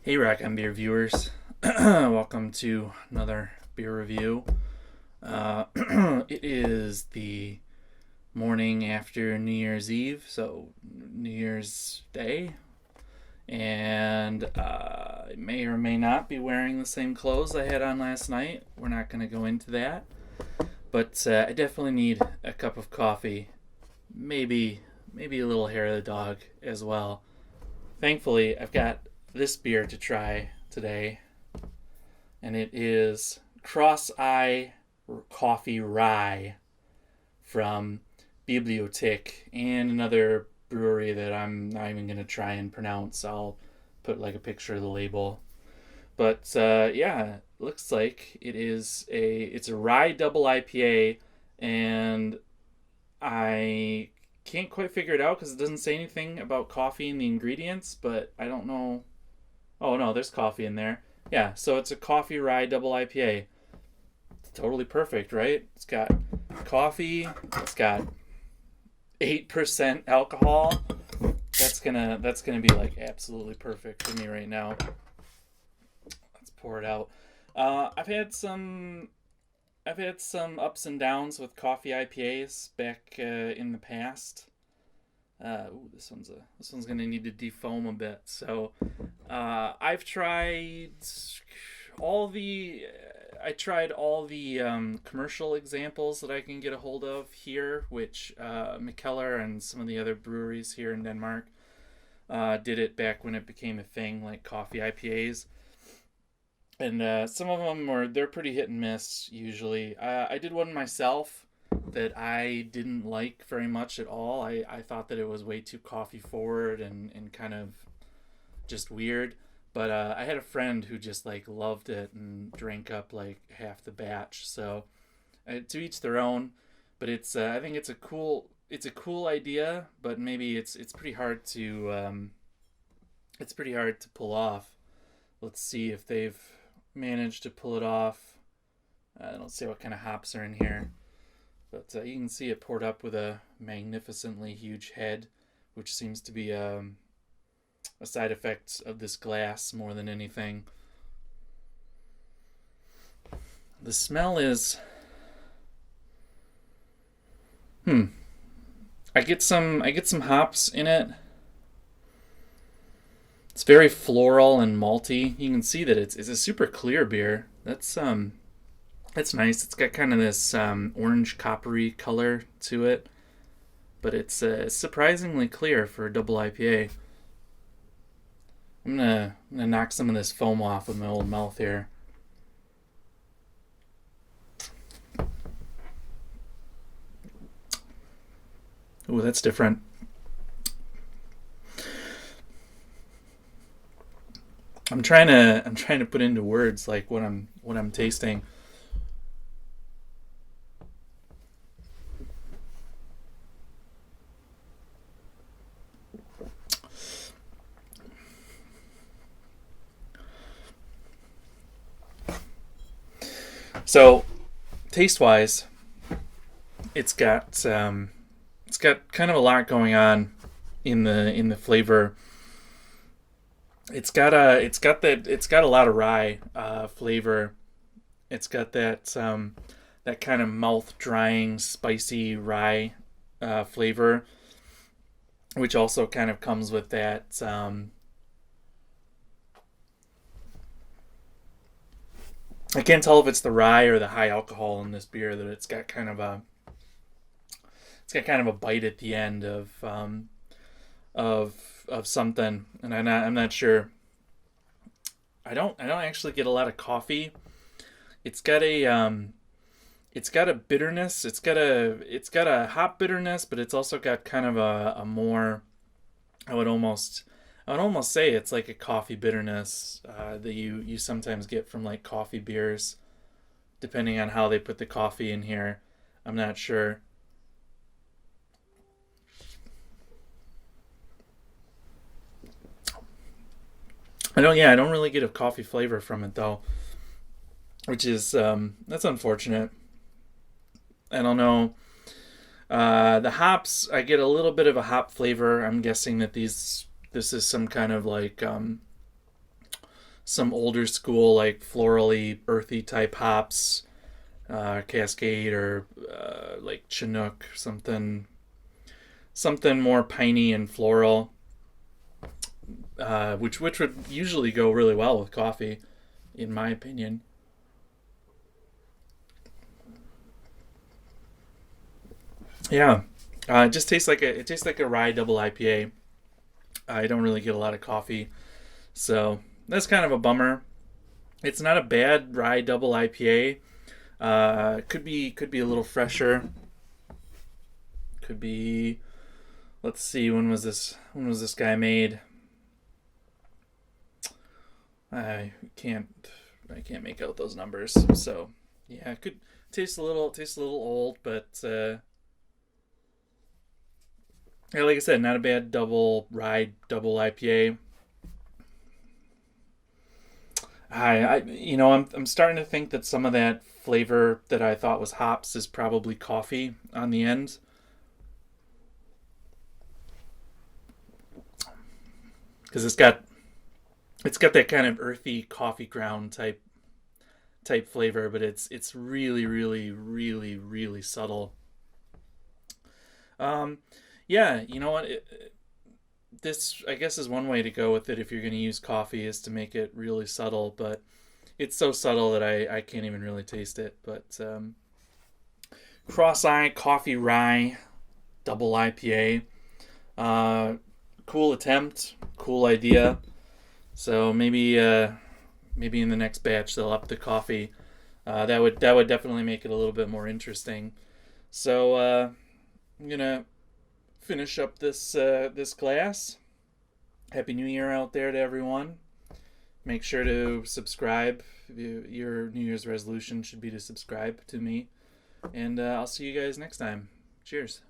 Hey, Rack on Beer viewers. Welcome to another beer review. It is the morning after New Year's Eve, so New Year's Day, and I may or may not be wearing the same clothes I had on last night. We're not going to go into that, but I definitely need a cup of coffee, maybe a little hair of the dog as well. Thankfully, I've got this beer to try today, and it is Cross Eye Coffee Rye from Beerbliotek and another brewery that I'm not even going to try and pronounce. I'll put like a picture of the label. But yeah, looks like it's a rye double IPA, and I can't quite figure it out because it doesn't say anything about coffee in the ingredients, but I don't know. Oh no, there's coffee in there. Yeah, so it's a coffee rye double IPA. It's totally perfect, right? It's got coffee. It's got 8% alcohol. That's gonna be like absolutely perfect for me right now. Let's pour it out. I've had some ups and downs with coffee IPAs back in the past. This one's gonna need to defoam a bit. So I've tried all the commercial examples that I can get a hold of here, which Mikkeller and some of the other breweries here in Denmark did it back when it became a thing, like coffee IPAs. And some of them they're pretty hit and miss usually. I did one myself that I didn't like very much at all. I thought that it was way too coffee forward and kind of just weird. But I had a friend who just like loved it and drank up like half the batch. So to each their own. But I think it's a cool idea. But maybe it's pretty hard to pull off. Let's see if they've managed to pull it off. I don't see what kind of hops are in here. But you can see it poured up with a magnificently huge head, which seems to be a side effect of this glass more than anything. The smell is... I get some hops in it. It's very floral and malty. You can see that it's a super clear beer. That's nice. It's got kind of this orange coppery color to it, but it's surprisingly clear for a double IPA. I'm gonna knock some of this foam off with my old mouth here. Ooh, that's different. I'm trying to put into words like what I'm tasting. So, taste wise, it's got kind of a lot going on in the flavor. It's got a lot of rye flavor. It's got that kind of mouth drying spicy rye flavor, which also kind of comes with that. I can't tell if it's the rye or the high alcohol in this beer that it's got kind of a bite at the end of something, and I'm not sure. I don't actually get a lot of coffee. It's got a bitterness. It's got a hop bitterness, but it's also got kind of a more, I would almost say it's like a coffee bitterness that you sometimes get from like coffee beers, depending on how they put the coffee in here. I'm not sure. I don't really get a coffee flavor from it though, which is that's unfortunate. I don't know. The hops, I get a little bit of a hop flavor. I'm guessing that this is some kind of like some older school like florally, earthy type hops, Cascade or like Chinook, something more piney and floral, which would usually go really well with coffee, in my opinion. Yeah, it tastes like a rye double IPA. I don't really get a lot of coffee, so that's kind of a bummer. It's not a bad rye double IPA. Could be a little fresher. Could be. Let's see. When was this guy made? I can't. I can't make out those numbers. So yeah, it could taste a little old, but yeah, like I said, not a bad double rye double IPA. I'm starting to think that some of that flavor that I thought was hops is probably coffee on the end, because it's got that kind of earthy coffee ground type flavor, but it's really really subtle. Um, yeah, you know what? This I guess is one way to go with it if you're going to use coffee is to make it really subtle, but it's so subtle that I can't even really taste it. But Cross Eye Coffee Rye Double IPA. Uh, cool attempt, cool idea. So maybe in the next batch they'll up the coffee. That would definitely make it a little bit more interesting. So I'm gonna finish up this glass. Happy New Year out there to everyone. Make sure to subscribe. Your New Year's resolution should be to subscribe to me. And I'll see you guys next time. Cheers.